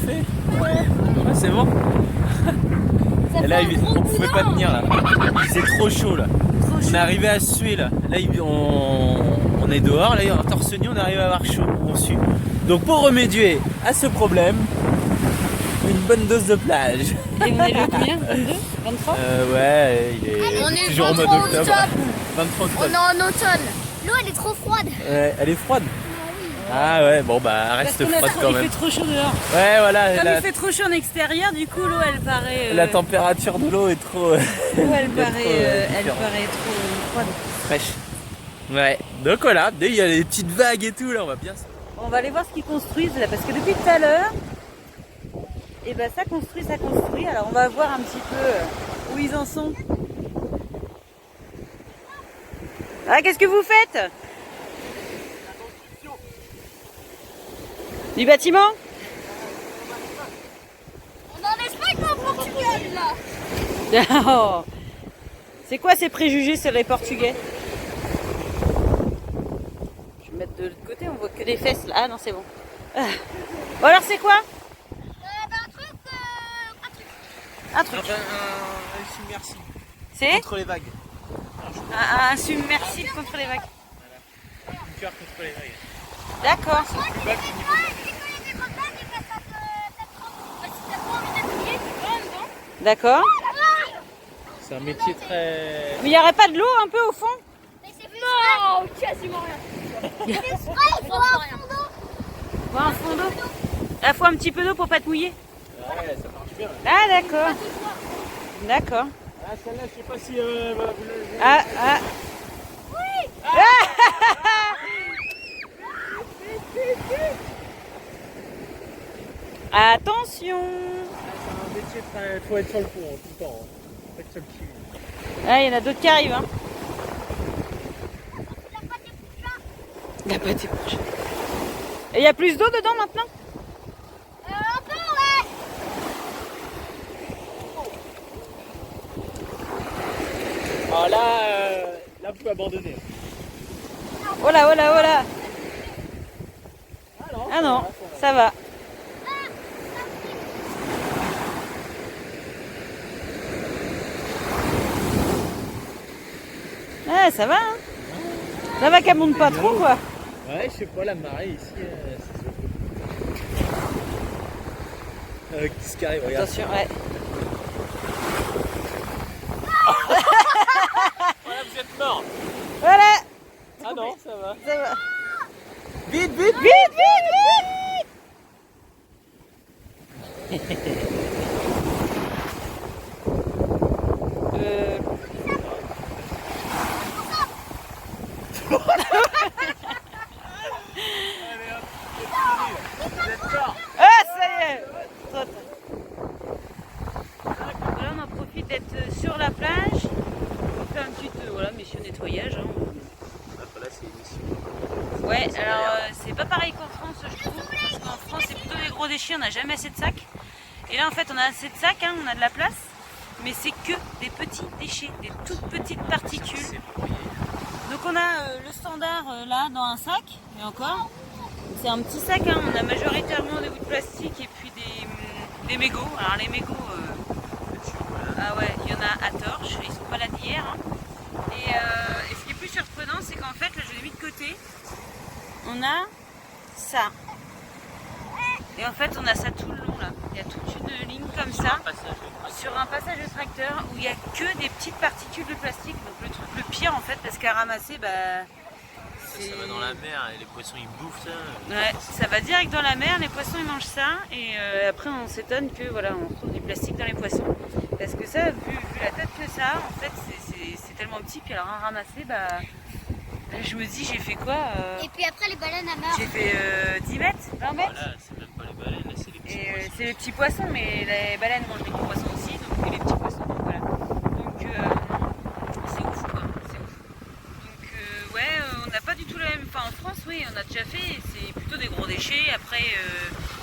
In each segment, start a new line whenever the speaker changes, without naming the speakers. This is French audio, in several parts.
fait? Ouais, c'est bon. Et là, on pouvait pas tenir là. Il faisait trop chaud là. On est arrivé à suer là. Là, on est dehors, là, en torse nu, on arrive à avoir chaud. On sue. Donc, pour remédier à ce problème, une bonne dose de plage.
Et on est le combien? 22? 23?
Ouais, il est toujours au mois d'octobre. 23 octobre.
On est en automne. L'eau elle est trop froide.
Ouais, elle est froide. Ah ouais, bon bah reste froide quand même.
Il fait trop chaud dehors.
Ouais, voilà.
Comme il fait trop chaud en extérieur, du coup l'eau elle paraît.
La température de l'eau est trop.
Elle paraît trop froide.
Fraîche. Ouais, donc voilà, il y a des petites vagues et tout là, on va bien.
On va aller voir ce qu'ils construisent là, parce que depuis tout à l'heure, et ben ça construit. Alors on va voir un petit peu où ils en sont. Ah, qu'est-ce que vous faites? Du bâtiment?
On est en Espagne ou en Portugal là?
Oh. C'est quoi ces préjugés sur les Portugais? Je vais me mettre de l'autre côté, on voit que des fesses là. Ah non, c'est bon. Ah. Bon alors c'est quoi? Un truc.
Un submersible.
C'est
Contre les vagues.
un submersible contre les vagues.
Voilà. Une cœur contre les vagues.
D'accord. D'accord.
C'est un métier très.
Mais il n'y aurait pas de l'eau un peu au fond?
Non, quasiment rien. Il faut un fond d'eau.
Faut un fond d'eau. Il faut un petit peu d'eau pour pas te mouiller.
Ouais, ça marche bien.
Ah d'accord. D'accord.
Ah, celle-là, je sais pas si.
Ah.
Oui.
Attention.
C'est un métier très. Faut être sur le pont tout le temps. Faut être sur le kiwi.
Ah, il y en a d'autres qui arrivent. Hein. Il n'y a pas été proche. Et il y a plus d'eau dedans maintenant?
Un peu, ouais.
Ah là, vous pouvez abandonner.
Oh là. Ah non, ça va. Ah, ça va, hein. Ça va qu'elle monte pas trop, quoi.
Ouais, je sais pas, la marée ici, c'est qu'est-ce qui arrive, regarde.
Attention, ouais.
Voilà, vous êtes mort.
Voilà.
Ah non, ça va.
Ça va.
Vite.
Vite.
Vous êtes mort.
Ah, ça y est. Saute. Là, on en profite d'être sur la plage. On fait un petit mission nettoyage. Hein.
Là, c'est l'émission.
Ouais, alors c'est pas pareil qu'en France, je trouve. Parce qu'en France, c'est plutôt des gros déchets, on n'a jamais assez de sacs. Et là, en fait, on a assez de sacs, hein, on a de la place. Mais c'est que des petits déchets, des toutes petites particules. Donc on a le standard là dans un sac, et encore. C'est un petit sac, hein. On a majoritairement des bouts de plastique et puis des mégots. Alors les mégots, ah ouais, il y en a à torche, ils sont pas là d'hier. Hein. Et ce qui est plus surprenant, c'est qu'en fait, là je l'ai mis de côté, on a ça. Et en fait, on a ça tout le long là. Il y a toute une ligne comme ça, sur un passage de tracteur où il n'y a que des petites particules de plastique. Donc le truc le pire en fait, parce qu'à ramasser, bah.
Ça va dans la mer et les poissons ils bouffent ça.
Ouais, ça va direct dans la mer, les poissons ils mangent ça et après on s'étonne que voilà on trouve du plastique dans les poissons. Parce que ça, vu la tête que ça, en fait c'est tellement petit, puis alors à ramasser, bah je me dis j'ai fait quoi
Et puis après les baleines à meurent.
J'ai fait 10 mètres, 20 mètres.
Voilà, c'est même pas les baleines, là c'est les petits poissons.
C'est les petits poissons, mais les baleines mangent les gros poissons aussi, donc les petits poissons, donc voilà. Donc c'est ouf quoi, c'est ouf. Donc ouais, on n'a pas du tout la même. Enfin en France, oui, on a déjà fait, c'est plutôt des gros déchets. Après,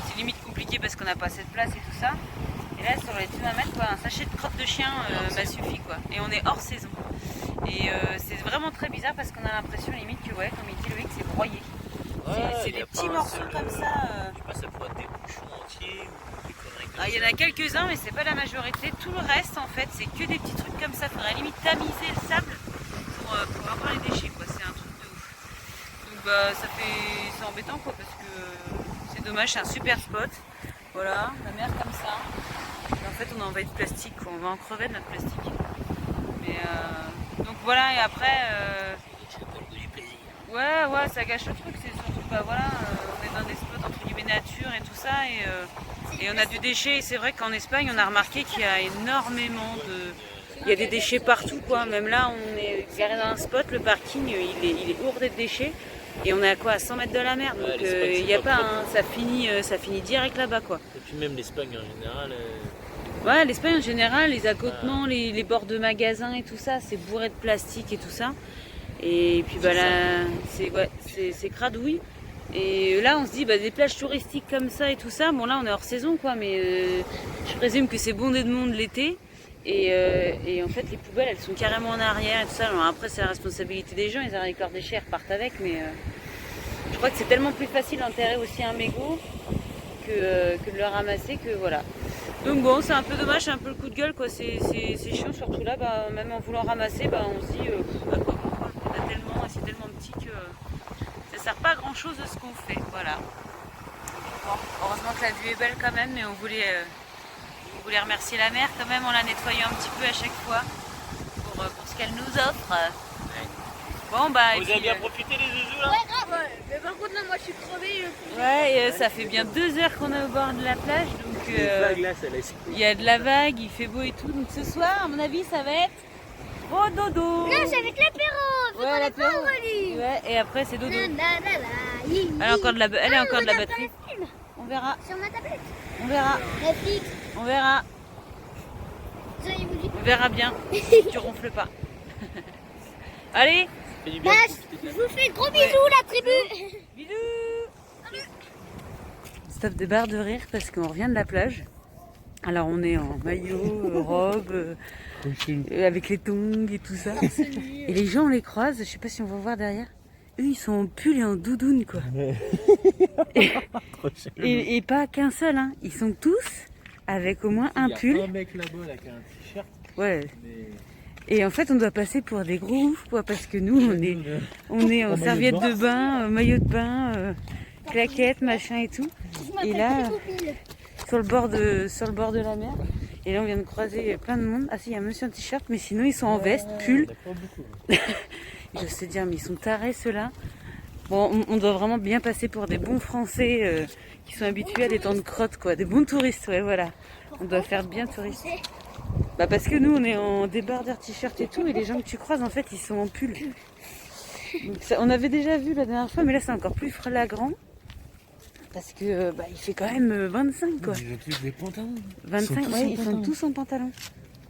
c'est limite compliqué parce qu'on n'a pas assez de place et tout ça. Et là, sur les 20 mètres, quoi, un sachet de crotte de chien suffit quoi. Et on est hors saison. Et c'est vraiment très bizarre parce qu'on a l'impression limite que, ouais, comme il dit Loïc, c'est broyé.
Ouais,
c'est des petits morceaux comme ça.
Je sais pas, ça pourrait être des bouchons entiers.
Il y en a quelques-uns, mais c'est pas la majorité. Tout le reste, en fait, c'est que des petits trucs comme ça. Il faudrait limite tamiser le sable pour avoir les déchets, quoi. C'est un truc de ouf. Donc bah, c'est embêtant, quoi, parce que c'est dommage. C'est un super spot. Voilà, la mer comme ça. Et en fait, on a envahi de plastique, quoi. On va en crever de notre plastique. Mais donc voilà, et après. Ouais, ça gâche le truc. C'est surtout, bah voilà, on est dans des spots entre guillemets nature et tout ça. Et on a du déchet. Et c'est vrai qu'en Espagne, on a remarqué qu'il y a énormément de. Il y a des déchets partout, quoi. Même là, on est garé dans un spot, le parking, il est ourdé de déchets. Et on est à quoi, à 100 mètres de la mer. Donc il n'y a pas, ça finit direct là-bas, quoi.
Et puis même l'Espagne en général.
Ouais, l'Espagne en général, les accotements, les bords de magasins et tout ça, c'est bourré de plastique et tout ça. Et puis bah là, c'est crade, oui. Et là, on se dit, bah, des plages touristiques comme ça et tout ça, bon là on est hors saison, quoi, mais je présume que c'est bondé de monde l'été. Et en fait, les poubelles, elles sont carrément en arrière et tout ça. Alors après, c'est la responsabilité des gens, ils arrivent leurs déchets, ils repartent avec, mais je crois que c'est tellement plus facile d'enterrer aussi un mégot que de le ramasser, que voilà. Donc bon, c'est un peu dommage, c'est un peu le coup de gueule, quoi. C'est chiant, surtout là, bah, même en voulant ramasser, bah, on se dit, c'est tellement petit que ça sert pas à grand chose de ce qu'on fait, voilà. Bon, heureusement que la vue est belle quand même, mais on voulait remercier la mer quand même en la nettoyant un petit peu à chaque fois pour ce qu'elle nous offre. Bon bah.
Vous avez bien profité les zouzous là?
Ouais, grave. Ouais. Mais par contre, là, moi, je suis crevée.
Ouais, ça fait bien 2 heures qu'on est au bord de la plage, donc il y a de la vague, il fait beau et tout. Donc ce soir, à mon avis, ça va être au dodo.
Non, c'est avec l'apéro.
Ouais, l'apéro. Ouais, et après c'est dodo. Elle a encore de la batterie. On verra.
Sur ma tablette.
On verra.
Netflix.
On verra.
Ça, il vous dit.
On verra bien. Tu ronfles pas. Allez.
Bah, je vous fais gros bisous, la tribu.
Bisous. Stop de barre de rire parce qu'on revient de la plage. Alors on est en maillot, robe, avec les tongs et tout ça. Et les gens on les croise, je sais pas si on va voir derrière. Eux ils sont en pull et en doudoune, quoi. et pas qu'un seul, hein. Ils sont tous avec au moins un pull.
Il y a un mec là-bas là, qui a un t-shirt.
Ouais.
Mais...
Et en fait on doit passer pour des gros oufs, quoi, parce que nous on est en serviette de bain, maillot de bain, claquettes, machin et tout. Et là, sur le bord de la mer. Et là on vient de croiser plein de monde. Ah si, il y a un monsieur en t-shirt, mais sinon ils sont en veste, pull. Je sais dire, mais ils sont tarés ceux-là. Bon, on doit vraiment bien passer pour des bons Français qui sont habitués à des temps de crotte, quoi. Des bons touristes, ouais, voilà. On doit faire bien touriste. Bah parce que nous on est en débardeur t-shirt et tout, et les gens que tu croises en fait ils sont en pull. Donc, ça, on avait déjà vu la dernière fois, mais là c'est encore plus flagrant. Parce que il fait quand même 25, quoi.
Ils ont tous des pantalons.
25, ouais, ils sont tous en pantalon.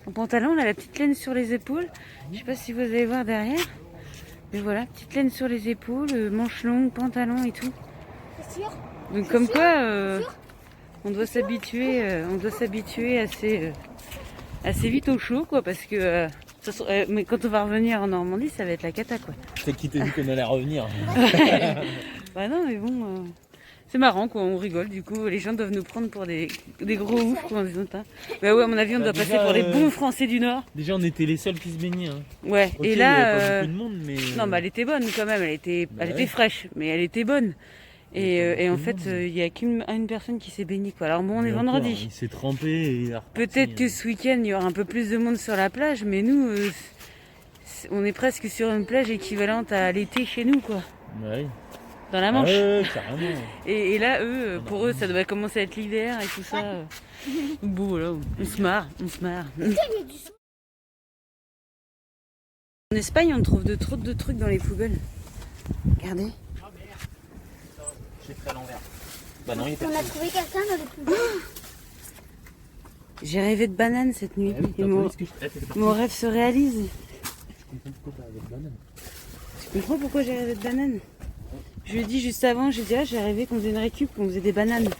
En pantalon, on a la petite laine sur les épaules. Je sais pas si vous allez voir derrière. Mais voilà, petite laine sur les épaules, manches longues, pantalon et tout.
C'est sûr.
Donc comme quoi, on doit s'habituer assez vite au chaud, quoi, parce que mais quand on va revenir en Normandie, ça va être la cata, quoi.
C'est qui t'a dit qu'on allait revenir?
Bah non, mais bon, c'est marrant, quoi, on rigole, du coup, les gens doivent nous prendre pour des gros oufs, quoi, en disant ça. Bah ouais, à mon avis, on doit
déjà,
passer pour les bons Français du Nord.
Déjà, on était les seuls qui se baignaient. Hein.
Ouais,
Ok,
et
il y avait pas
là,
beaucoup de monde, mais...
non, bah elle était bonne quand même, elle était fraîche, mais elle était bonne. Et en fait, il y a qu'une personne qui s'est baignée, quoi. Alors bon, on est vendredi.
Il s'est trempé et il a reparti.
Peut-être que ce week-end, il y aura un peu plus de monde sur la plage, mais nous, on est presque sur une plage équivalente à l'été chez nous, quoi.
Ouais.
Dans la Manche.
Carrément.
Et là, pour eux, ça devrait commencer à être l'hiver et tout ça. Bon, voilà, on se marre. En Espagne, on trouve trop de trucs dans les poubelles. Regardez.
J'ai fait à l'envers. Bah non, il était.
On a trouvé quelqu'un dans les poubelles.
J'ai rêvé de bananes cette nuit.
Ah oui,
et mon rêve se réalise.
Je comprends pourquoi t'as rêvé de bananes.
Tu comprends pourquoi j'ai rêvé de bananes? Je lui ai dit juste avant, j'ai rêvé qu'on faisait une récup, qu'on faisait des bananes.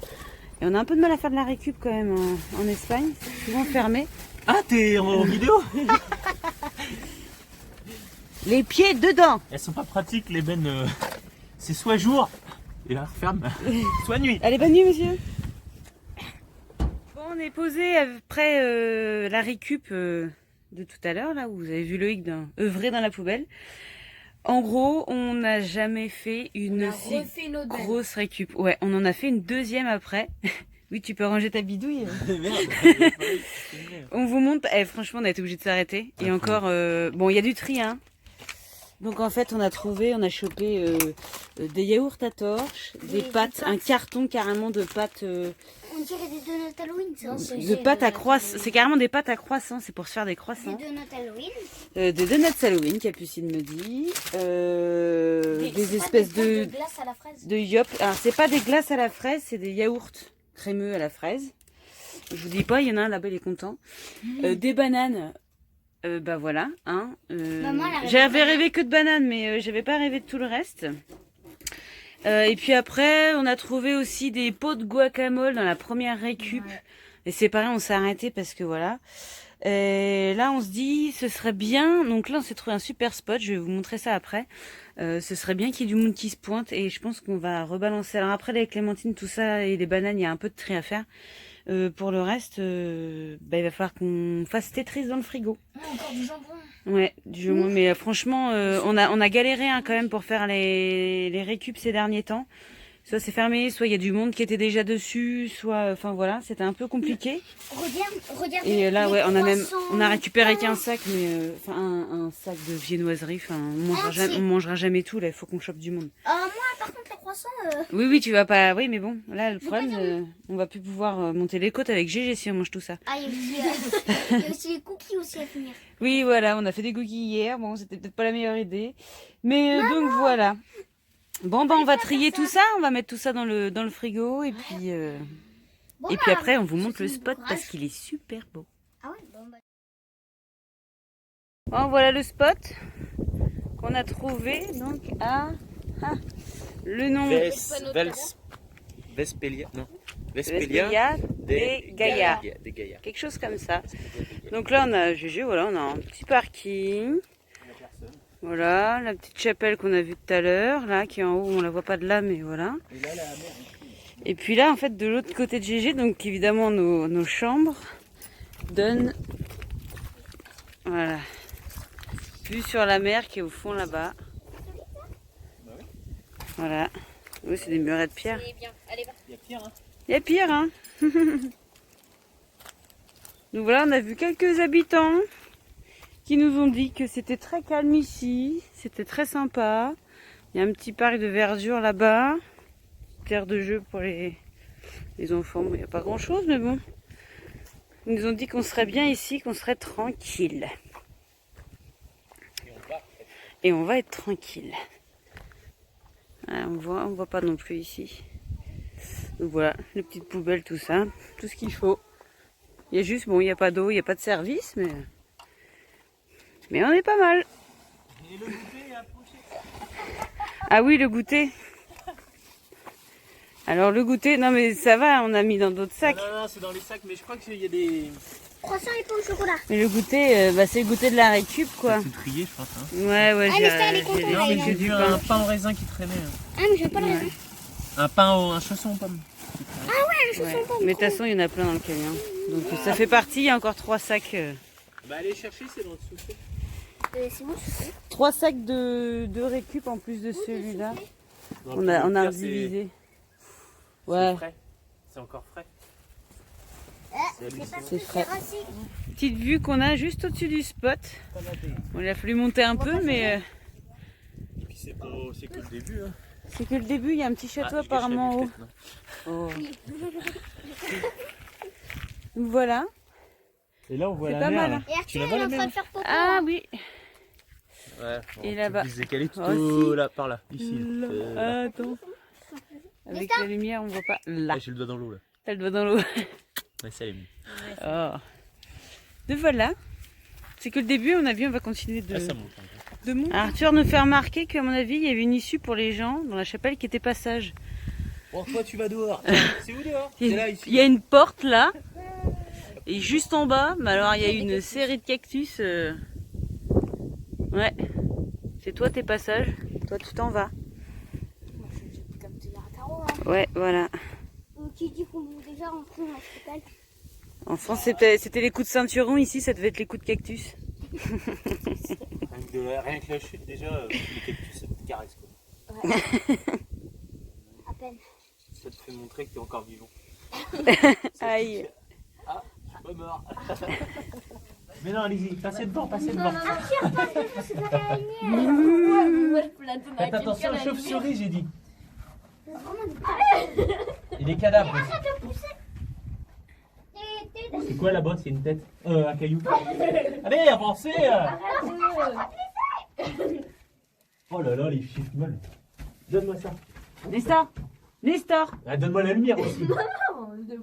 Et on a un peu de mal à faire de la récup quand même en Espagne, c'est souvent fermé.
Ah, t'es en vidéo?
Les pieds dedans.
Elles sont pas pratiques les bennes. C'est soit jour et là ferme, soit nuit.
Allez, bonne nuit monsieur. Bon, On est posé après la récup de tout à l'heure, là où vous avez vu Loïc œuvrer dans la poubelle. En gros, on n'a jamais fait une si grosse récup. Ouais, on en a fait une deuxième après. Oui, tu peux ranger ta bidouille. On vous montre. Franchement, on a été obligé de s'arrêter. Et encore, bon, il y a du tri, hein. Donc en fait, on a chopé des yaourts à torche, des pâtes, un carton carrément de pâtes.
On dirait des donuts Halloween, ça.
De pâtes à croissant. C'est carrément des pâtes à croissant. C'est pour se faire des croissants.
Des donuts Halloween.
Des donuts Halloween, Capucine me dit. Des espèces de
glace à la fraise.
de yop. Alors c'est pas des glaces à la fraise, c'est des yaourts crémeux à la fraise. Je vous dis pas, il y en a un là-bas, il est content. Des bananes. Bah voilà, hein. J'avais rêvé que de bananes, mais j'avais pas rêvé de tout le reste. Et puis après, on a trouvé aussi des pots de guacamole dans la première récup. Ouais. Et c'est pareil, on s'est arrêté parce que voilà. Et là, on se dit, ce serait bien. Donc là, on s'est trouvé un super spot. Je vais vous montrer ça après. Ce serait bien qu'il y ait du monde qui se pointe. Et je pense qu'on va rebalancer. Alors après, les clémentines, tout ça et les bananes, il y a un peu de tri à faire. Pour le reste, il va falloir qu'on fasse Tetris dans le frigo.
Encore du jambon.
Ouais, du jambon. Mais franchement, on a galéré hein, quand même pour faire les récup ces derniers temps. Soit c'est fermé, soit il y a du monde qui était déjà dessus, soit, enfin voilà, c'était un peu compliqué.
Regarde.
Et là, ouais, on a récupéré qu'un sac, mais un sac de viennoiserie. Enfin, on mangera jamais tout là. Il faut qu'on chope du monde.
Moi, par contre, les croissants.
Oui, tu vas pas. Oui, mais bon, là, le problème, on va plus pouvoir monter les côtes avec Gégé si on mange tout ça.
Ah, il y a aussi les cookies aussi à finir.
Oui, voilà, on a fait des cookies hier. Bon, c'était peut-être pas la meilleure idée, mais donc voilà. Bon, on va trier tout ça, on va mettre tout ça dans le frigo et puis puis après on vous montre le spot parce qu'il est super beau.
Ah ouais, bon bah.
Bon, voilà le spot qu'on a trouvé donc à le nom
Vespelia
des Gaillards. Quelque chose comme ça. Donc là on a GG, voilà, on a un petit parking. Voilà, la petite chapelle qu'on a vue tout à l'heure, là, qui est en haut, on la voit pas de là, mais voilà. Et puis là, en fait, de l'autre côté de GG, donc évidemment, nos chambres donnent, voilà, vue sur la mer qui est au fond là-bas. Voilà. Oui, c'est des murets de pierre.
Il y a pire, hein.
Il y a pire, hein. Donc voilà, on a vu quelques habitants qui nous ont dit que c'était très calme ici, c'était très sympa. Il y a un petit parc de verdure là-bas, terre de jeu pour les enfants. Il n'y a pas grand-chose, mais bon. Ils nous ont dit qu'on serait bien ici, qu'on serait tranquille. Et on va être tranquille. Voilà, on voit pas non plus ici. Donc voilà, les petites poubelles, tout ça, tout ce qu'il faut. Il y a juste, bon, il n'y a pas d'eau, il n'y a pas de service, mais on est pas mal.
Et le goûter est approché.
Ah oui, le goûter. Alors le goûter, non mais ça va, on a mis dans d'autres sacs.
Non, c'est dans les sacs, mais je crois qu'il y a des...
Croissants et pain au chocolat.
Mais le goûter, c'est le goûter de la récup, quoi.
C'est tout trié, je pense. Hein.
Ouais,
J'ai vu un pain au raisin qui traînait.
Ah, mais je veux pas le raisin.
Un chausson aux pommes.
Ah ouais, un chausson aux pommes.
Mais de toute façon, il y en a plein dans le camion. Donc ça fait partie, il y a encore 3 sacs.
Bah allez chercher, c'est dans le sous-sol.
C'est bon, je sais.
3 sacs de récup en plus de celui-là. On a redivisé. Ouais.
C'est encore frais.
C'est frais. Petite vue qu'on a juste au-dessus du spot. Bon, il a fallu monter un peu, mais...
Et puis c'est que le début. Hein.
C'est que le début, il y a un petit château apparemment en haut. Oh. Voilà.
Et là on voit la
pas
mer.
mal, hein.
Et Arthur, il est en train de faire popo.
Ah oui.
Ouais,
et là-bas.
Elle est tout là, par là, ici.
Là. Attends. Avec la lumière, on voit pas. Là.
J'ai le doigt dans l'eau là.
T'as le doigt dans l'eau.
Ouais, ça elle est mieux.
Oh. De voilà. C'est que le début, on a vu, on va continuer de...
Là, ça monte.
Arthur nous fait remarquer qu'à mon avis, il y avait une issue pour les gens dans la chapelle qui était pas sage.
Bon, toi tu vas dehors. C'est où dehors?
Il y a une porte là. Et juste en bas, mais alors il y a une série de cactus. Ouais. C'est toi tes passages. Toi tu t'en vas. Ouais, voilà.
Qui dit qu'on veut déjà rentrer dans la chapelle?
En France, c'était les coups de ceinturon. Ici, ça devait être les coups de cactus.
Rien que la chute, déjà, les cactus, ça te caresse. Quoi.
Ouais. À peine.
Ça te fait montrer que tu es encore vivant.
Aïe.
Ah, je suis pas mort. Mais non, allez-y, passez devant, passez devant.
C'est pas la lumière.
Moi, je peux la donner à
Faites attention,
quelqu'un, la
chauve-souris, j'ai dit.
C'est vraiment
Et les cadavres aussi.
arrête de pousser.
C'est quoi là-bas? C'est une tête? Un caillou. Allez, avancez! Oh là là, les chiffres molles. Donne-moi ça.
Nestor, Nestor.
Ah, donne-moi la lumière aussi.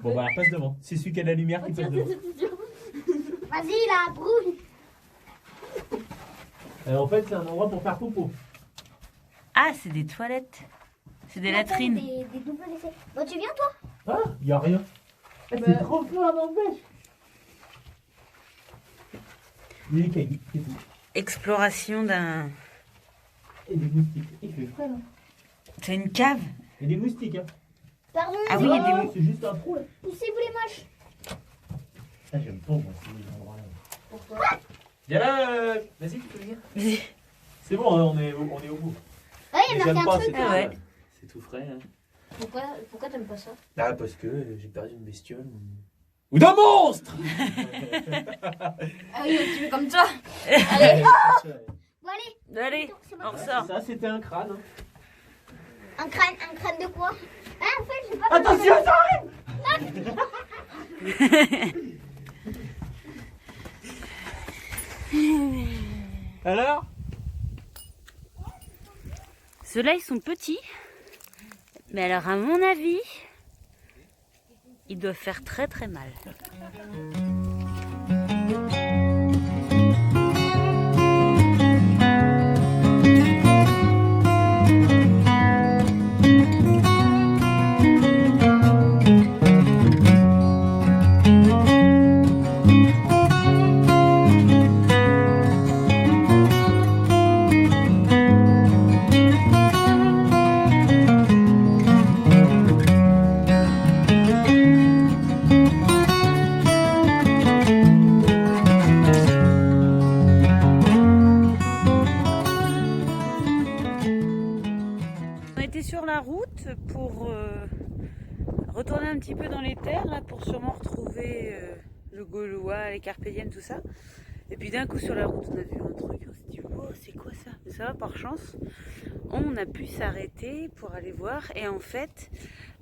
Bon, bah, passe devant. C'est celui qui a la lumière qui passe devant.
Vas-y, là, brouille.
En fait, c'est un endroit pour faire popo.
Ah, c'est des toilettes. C'est des latrines.
Des doubles essais. Bon, tu viens, toi?
Ah, y a rien. Ah, c'est trop fort, n'empêche. Les cailloux, c'est tout.
Exploration d'un...
Et des moustiques. Il fait frais, là.
C'est une cave.
Et des moustiques, hein.
Pardon,
Ah oui, il y a des...
C'est juste un trou, là.
poussez-vous les moches.
Ah, j'aime pas, moi, ces endroits-là. Pourquoi? Viens là, vas-y, tu peux venir.
Vas-y.
C'est bon, hein, on est au bout.
Ouais, il y a
Mais
marqué
j'aime
un
pas,
truc.
c'est
Ah ouais.
C'est tout frais. Hein.
Pourquoi t'aimes pas ça?
Ah, parce que j'ai perdu une bestiole. Ou d'un monstre.
Ah oui, tu fais comme ça.
Bon, allez.
Allez,
C'est
on
bon.
ressort.
Ça, c'était un crâne. Hein.
Un crâne de quoi? Ah, en fait, j'ai pas.
Attention, ça arrive. Alors?
Ceux-là, ils sont petits. Mais alors, à mon avis, ils doivent faire très très mal. Sur la route pour retourner un petit peu dans les terres là, pour sûrement retrouver le Gaulois, les Carpédiennes, tout ça. Et puis d'un coup sur la route on a vu un truc, on s'est dit wow, c'est quoi ça? Et ça va, par chance on a pu s'arrêter pour aller voir, et en fait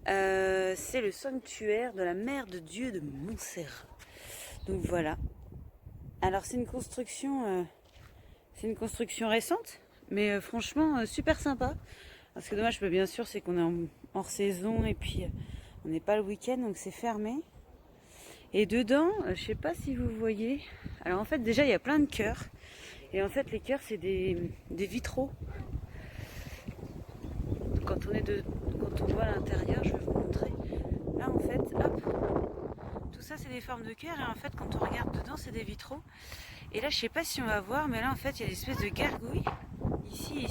c'est le sanctuaire de la Mère de Dieu de Montserrat. Donc voilà. Alors c'est une construction récente, mais franchement super sympa. Alors, ce qui est dommage, bien sûr, c'est qu'on est hors saison et puis on n'est pas le week-end, donc c'est fermé. Et dedans, je sais pas si vous voyez. Alors en fait, déjà, il y a plein de chœurs. Et en fait, les chœurs, c'est des vitraux. Quand on voit à l'intérieur, je vais vous montrer. Là, en fait, hop, tout ça, c'est des formes de chœurs. Et en fait, quand on regarde dedans, c'est des vitraux. Et là, je sais pas si on va voir, mais là, en fait, il y a des espèces de gargouilles ici.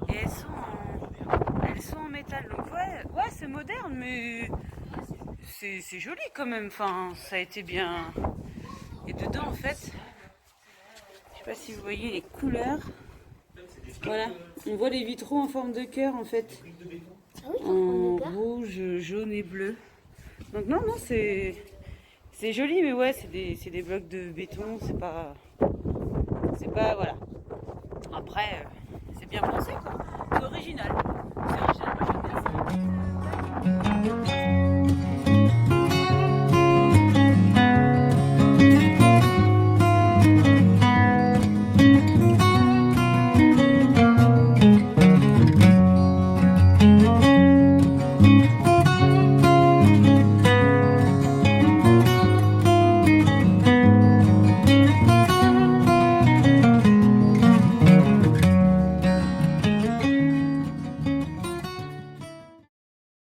Et elles sont en métal, donc ouais c'est moderne, mais c'est joli quand même, enfin ça a été bien. Et dedans en fait, je sais pas si vous voyez les couleurs, voilà, on voit les vitraux en forme de cœur en fait, en rouge, jaune et bleu. Donc non c'est joli, mais ouais c'est des blocs de béton, c'est pas voilà. Après c'est bien pensé quoi, c'est original. C'est original.